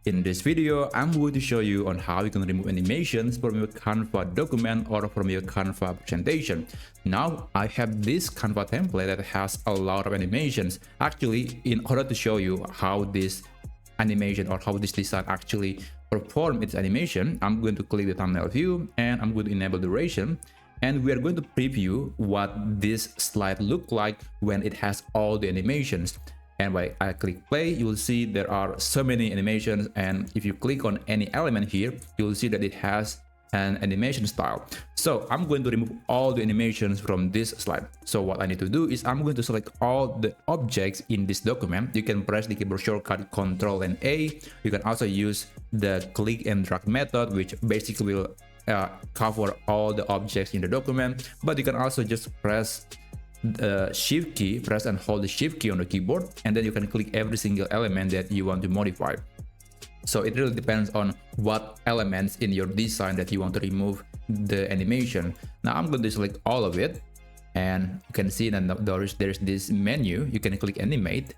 In this video, I'm going to show you on how you can remove animations from your Canva document or from your Canva presentation. Now, I have this Canva template that has a lot of animations. Actually, in order to show you how this animation or how this design actually perform its animation, I'm going to click the thumbnail view and I'm going to enable duration. And we are going to preview what this slide look like when it has all the animations. And when I click play, you will see there are so many animations, and if you click on any element here, you will see that it has an animation style. So I'm going to remove all the animations from this slide. So what I need to do is I'm going to select all the objects in this document. You can press the keyboard shortcut Ctrl and A. You can also use the click and drag method, which basically will cover all the objects in the document, but you can also just press the shift key, press and hold the shift key on the keyboard, and then you can click every single element that you want to modify. So it really depends on what elements in your design that you want to remove the animation. Now I'm going to select all of it, and you can see that there's this menu. You can click animate,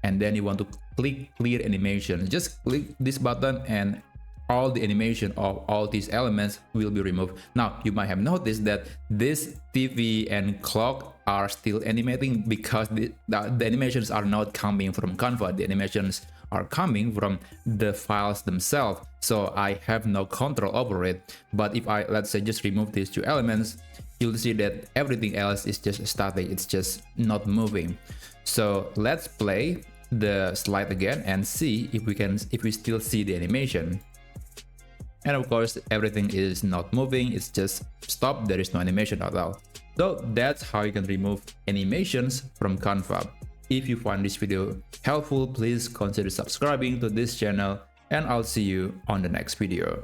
and then you want to click clear animation. Just click this button and all the animation of all these elements will be removed. Now, you might have noticed that this TV and clock are still animating because the animations are not coming from Canva. The animations are coming from the files themselves. So I have no control over it. But if I, let's say, just remove these two elements, you'll see that everything else is just static. It's just not moving. So let's play the slide again and see if we still see the animation. And of course, everything is not moving, it's just stopped, there is no animation at all. So that's how you can remove animations from Canva. If you find this video helpful, please consider subscribing to this channel, and I'll see you on the next video.